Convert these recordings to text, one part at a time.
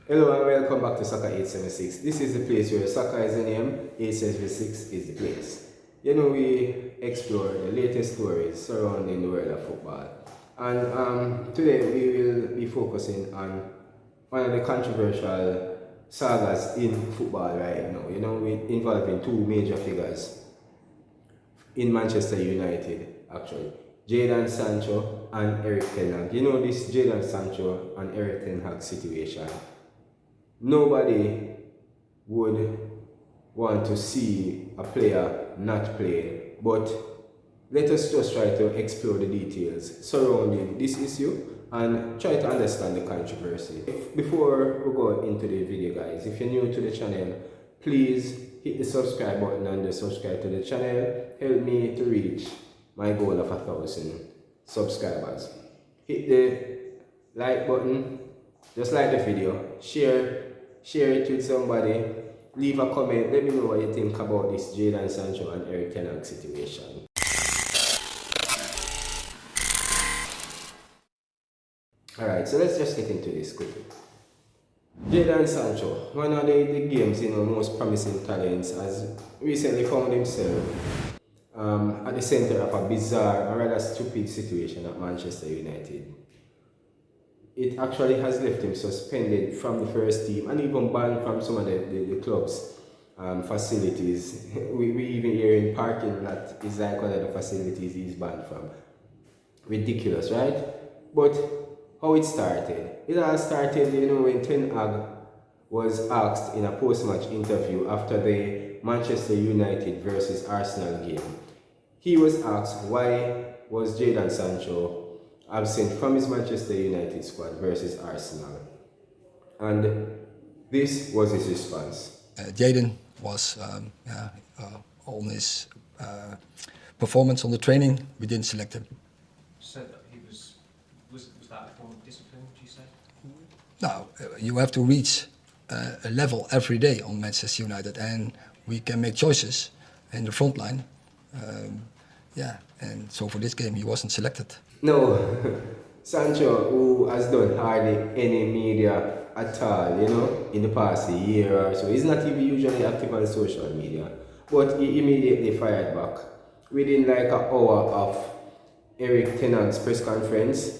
Hello and welcome back to Saga 876. This is the place where Saga is the name, 876 is the place. You know, we explore the latest stories surrounding the world of football. And today we will be focusing on one of the controversial sagas in football right now. You know, involving two major figures in Manchester United, actually. Jadon Sancho and Eric TEN Hag. You know this Jadon Sancho and Eric TEN Hag situation. Nobody would want to see a player not play, but let us just try to explore the details surrounding this issue and try to understand the controversy. Before we go into the video, guys, if you're new to the channel, please hit the subscribe button and just subscribe to the channel. Help me to reach my goal of 1,000 subscribers. Hit the like button, just like the video, share it with somebody, leave a comment, let me know what you think about this Jadon Sancho and Erik TEN Hag situation. Alright, so let's just get into this quickly. Jadon Sancho, one of the game's most promising talents, has recently found himself at the center of a bizarre and rather stupid situation at Manchester United. It actually has left him suspended from the first team and even banned from some of the club's facilities. We even hear in parking that is like one of the facilities he's banned from. Ridiculous, right? But how it started? It all started, when TEN Hag was asked in a post-match interview after the Manchester United versus Arsenal game. He was asked why was Jadon Sancho absent from his Manchester United squad versus Arsenal. And this was his response. Jadon was on his performance on the training. We didn't select him. So that he was that a form of discipline, would you say? No, you have to reach a level every day on Manchester United, and we can make choices in the front line. And so for this game he wasn't selected. No, Sancho, who has done hardly any media at all, in the past year or so, he's not even usually active on social media, but he immediately fired back. Within like an hour of Erik TEN Hag's press conference,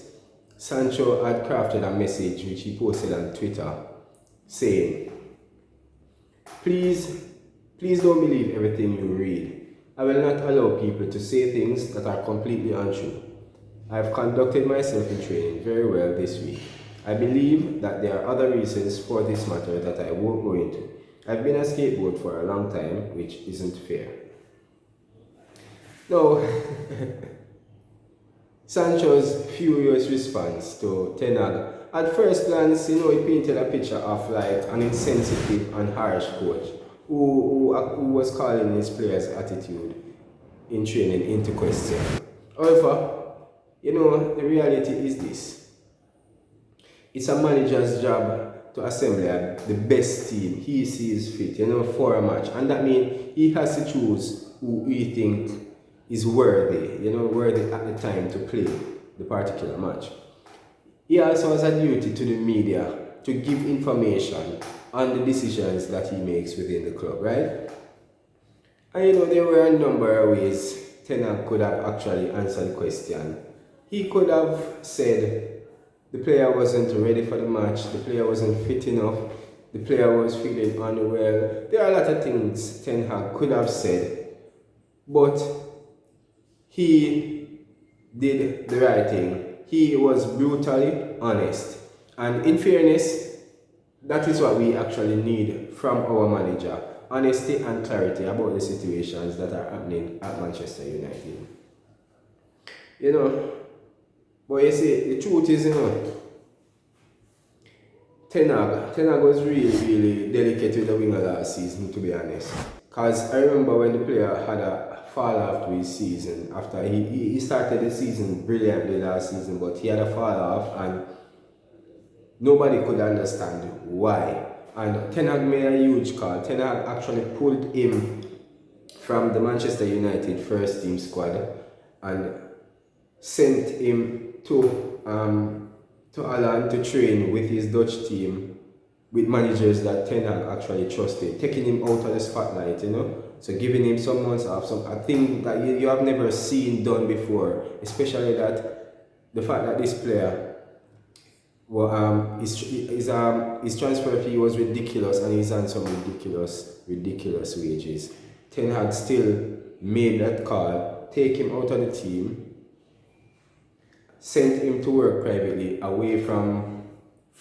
Sancho had crafted a message which he posted on Twitter saying, Please don't believe everything you read. I will not allow people to say things that are completely untrue. I have conducted myself in training very well this week. I believe that there are other reasons for this matter that I won't go into. I've been a scapegoat for a long time, which isn't fair. Now, Sancho's furious response to TEN Hag, at first glance, he painted a picture of like an insensitive and harsh coach who was calling his players' attitude in training into question. However, the reality is this. It's a manager's job to assemble the best team he sees fit, for a match. And that means he has to choose who he thinks is worthy, worthy at the time to play the particular match. He also has a duty to the media to give information on the decisions that he makes within the club, right? And there were a number of ways TEN Hag could have actually answered the question. He could have said the player wasn't ready for the match, the player wasn't fit enough, the player was feeling unwell. There are a lot of things TEN Hag could have said, but he did the right thing. He was brutally honest. And in fairness, that is what we actually need from our manager. Honesty and clarity about the situations that are happening at Manchester United. But you see, the truth is, TEN Hag was really delicate with the winger last season, to be honest. Because I remember when the player had a fall off to his season, after he started the season brilliantly last season, but he had a fall off and nobody could understand why. And TEN Hag made a huge call. TEN Hag actually pulled him from the Manchester United first team squad and sent him to Holland to train with his Dutch team with managers that Ten Hag actually trusted, taking him out of the spotlight, you know. So giving him some months off, some a thing that you have never seen done before, especially that the fact that this player, well, his transfer fee was ridiculous, and he's on some ridiculous wages. Ten Hag still made that call, take him out of the team, sent him to work privately, away from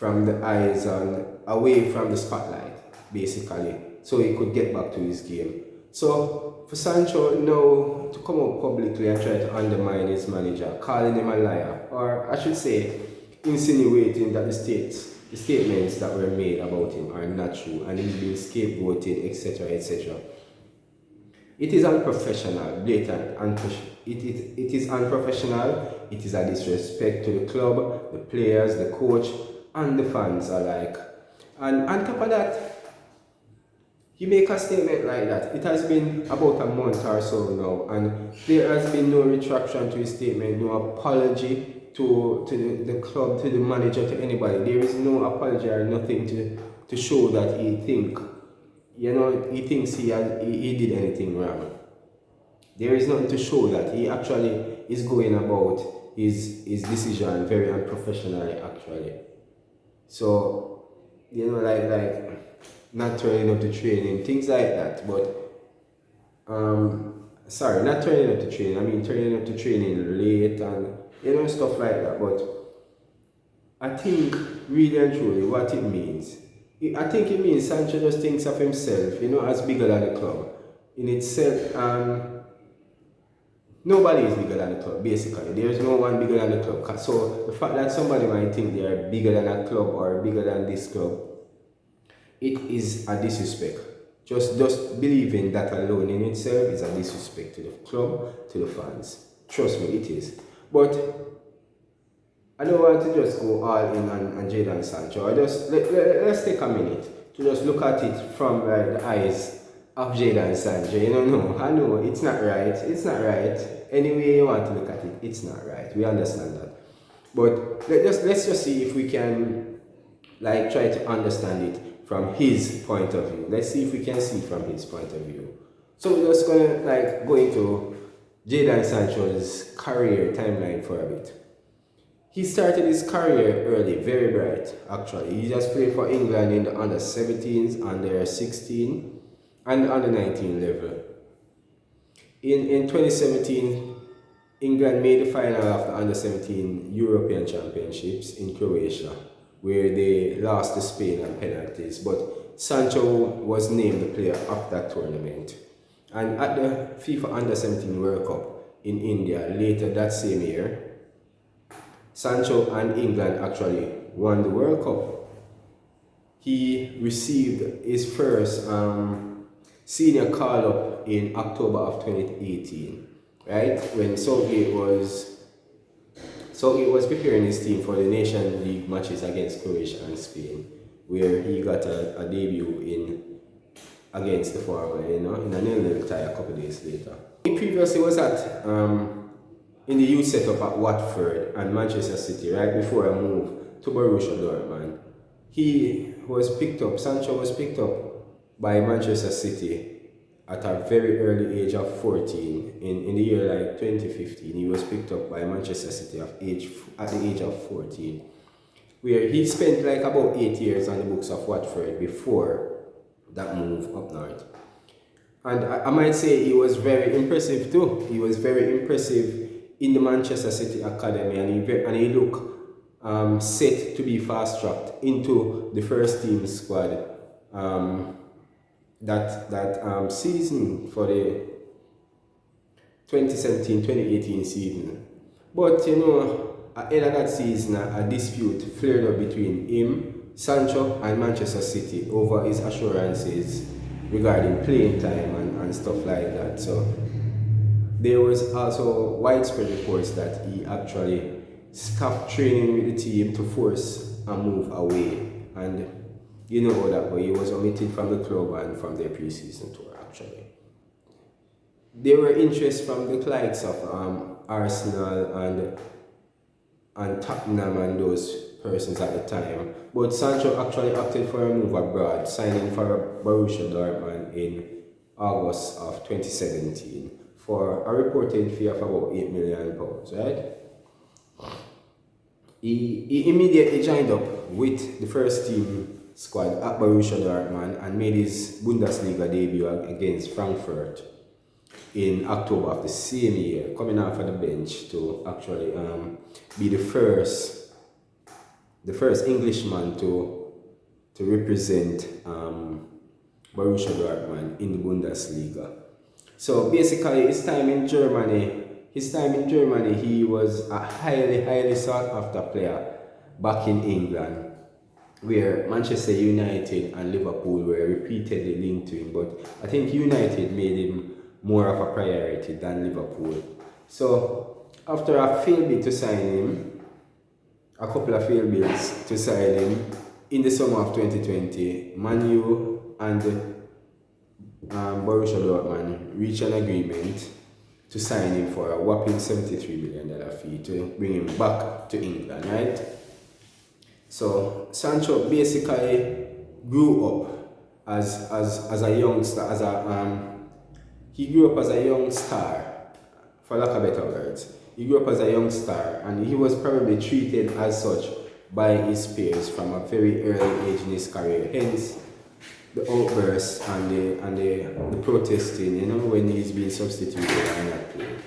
the eyes and away from the spotlight, basically, so he could get back to his game. So for Sancho now to come out publicly and try to undermine his manager, calling him a liar, or I should say insinuating that the statements that were made about him are not true and he's being scapegoated, etc., etc. It is unprofessional, blatant, it is unprofessional, it is a disrespect to the club, the players, the coach, and the fans alike. And on top of that, you make a statement like that. It has been about a month or so now, and there has been no retraction to his statement, no apology to the club, to the manager, to anybody. There is no apology or nothing to show that he thinks he did anything wrong. There is nothing to show that he actually is going about his decision very unprofessionally, actually. So, like not turning up to training, things like that. But sorry, not turning up to training. I mean turning up to training late and stuff like that. But I think really and truly what it means, I think it means Sancho just thinks of himself, as bigger than the club in itself. Nobody is bigger than the club, basically. There is no one bigger than the club. So the fact that somebody might think they are bigger than a club or bigger than this club, it is a disrespect. Just believing that alone in itself is a disrespect to the club, to the fans. Trust me, it is. But I don't want to just go all in on Jadon Sancho. Let's take a minute to just look at it from the eyes of Jadon Sancho. No, I know it's not right. It's not right. Any way you want to look at it, it's not right. We understand that. But let's just see if we can try to understand it from his point of view. Let's see if we can see from his point of view. So we're just gonna go into Jadon Sancho's career timeline for a bit. He started his career early, very bright actually. He just played for England in the under 17s, under 16, and under 19 level. In 2017, England made the final of the under 17 European Championships in Croatia, where they lost to Spain on penalties, but Sancho was named the player of that tournament. And at the FIFA Under 17 World Cup in India later that same year, Sancho and England actually won the World Cup. He received his first senior call-up in October of 2018, right? When Saga was preparing his team for the Nation League matches against Croatia and Spain, where he got a debut against the former, in a 0-0 tie a couple of days later. He previously was in the youth setup at Watford and Manchester City right before a move to Borussia Dortmund. Sancho was picked up by Manchester City at a very early age of 14. In the year 2015, he was picked up by Manchester City at the age of 14, where he spent about 8 years on the books of Watford before that move up north. And I might say he was very impressive too. He was very impressive in the Manchester City academy, and he looked set to be fast-tracked into the first team squad that season for the 2017-2018 season. But at the end of that season, a dispute flared up between him, Sancho, and Manchester City over his assurances regarding playing time and stuff like that. So there was also widespread reports that he actually stopped training with the team to force a move away, and that, but he was omitted from the club and from their pre-season tour actually. There were interests from the likes of Arsenal and Tottenham and those persons at the time. But Sancho actually opted for a move abroad, signing for Borussia Dortmund in August of 2017 for a reported fee of about £8 million, right? He immediately joined up with the first team squad at Borussia Dortmund and made his Bundesliga debut against Frankfurt in October of the same year, coming off of the bench to actually be the first Englishman to represent Borussia Dortmund in the Bundesliga. So basically, his time in Germany, he was a highly sought after player back in England, where Manchester United and Liverpool were repeatedly linked to him, but I think United made him more of a priority than Liverpool. So after a failed bid to sign him, a couple of failed bids to sign him, in the summer of 2020, Man U and Borussia Dortmund reached an agreement to sign him for a whopping $73 million fee to bring him back to England, right? So Sancho basically grew up as a youngster, he grew up as a young star, for lack of better words. He grew up as a young star, and he was probably treated as such by his peers from a very early age in his career. Hence, the outbursts and the protesting, when he's being substituted and not played.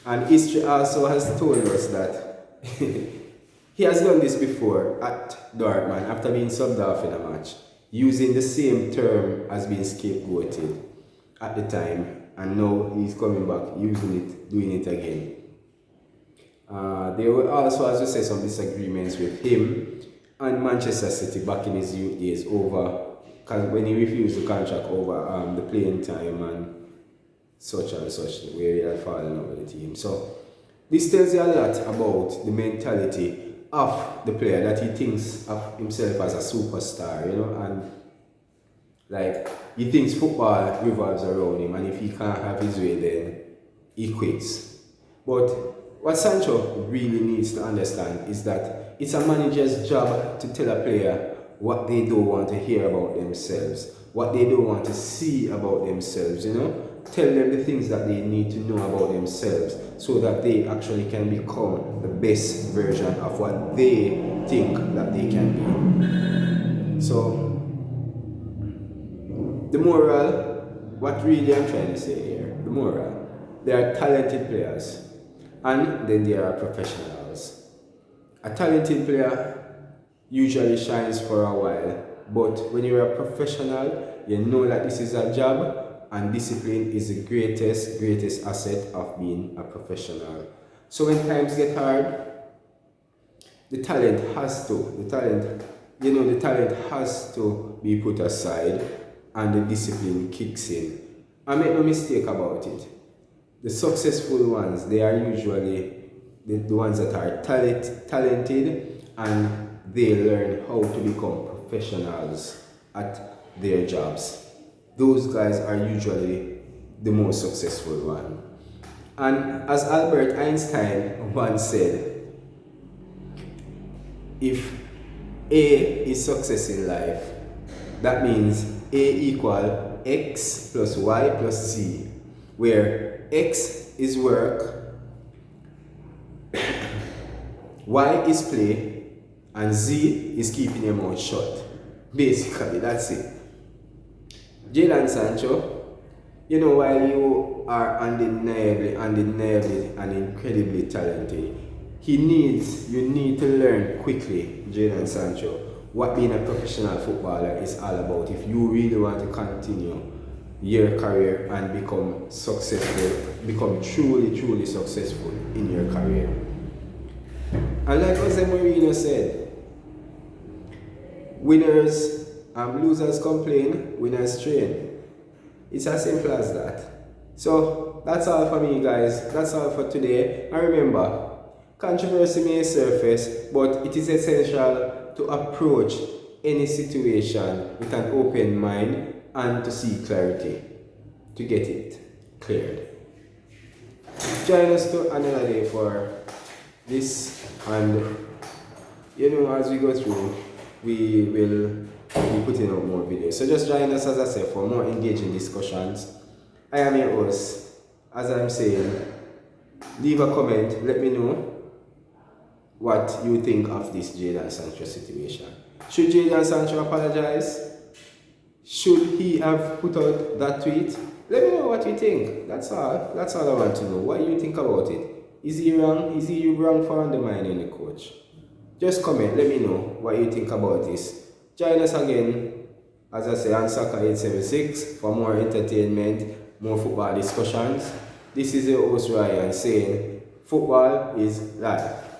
And history also has told us that he has done this before at Dortmund after being subbed off in a match, using the same term as being scapegoated at the time, and now he's coming back using it, doing it again. There were also, as we say, some disagreements with him and Manchester City back in his youth days over, because when he refused the contract over the playing time and such, where he had fallen out with the team. So this tells you a lot about the mentality of the player, that he thinks of himself as a superstar, and like he thinks football revolves around him, and if he can't have his way, then he quits. But what Sancho really needs to understand is that it's a manager's job to tell a player what they don't want to hear about themselves, what they don't want to see about themselves, Tell them the things that they need to know about themselves so that they actually can become the best version of what they think that they can be. So, the moral, what really I'm trying to say here, the moral, they are talented players and then there are professionals. A talented player usually shines for a while, but when you're a professional, you know that this is a job, and discipline is the greatest asset of being a professional. So when times get hard, the talent has to be put aside, and the discipline kicks in. And make no mistake about it, the successful ones, they are usually the ones that are talented, and they learn how to become professionals at their jobs. Those guys are usually the most successful one. And as Albert Einstein once said, if A is success in life, that means A equal X plus Y plus Z, where X is work, Y is play, and Z is keeping your mouth shut. Basically, that's it. Jadon Sancho, while you are undeniably and incredibly talented, you need to learn quickly, Jadon Sancho, what being a professional footballer is all about if you really want to continue your career and become successful, become truly successful in your career. And like Jose Mourinho said, losers complain, winners train. It's as simple as that. So that's all for me, guys. That's all for today. And remember, controversy may surface, but it is essential to approach any situation with an open mind and to seek clarity, to get it cleared. Join us to another day for this and you know, as we go through, we will be putting out more videos. So just join us, as I said, for more engaging discussions. I am your host. As I'm saying, leave a comment, let me know what you think of this Jadon Sancho situation. Should Jadon Sancho apologize? Should he have put out that tweet? Let me know what you think. That's all. That's all I want to know. What do you think about it? Is he wrong? Is he wrong for undermining the coach? Just comment. Let me know what you think about this. Join us again, as I say, on Saga 876 for more entertainment, more football discussions. This is your host Ryan saying, football is life.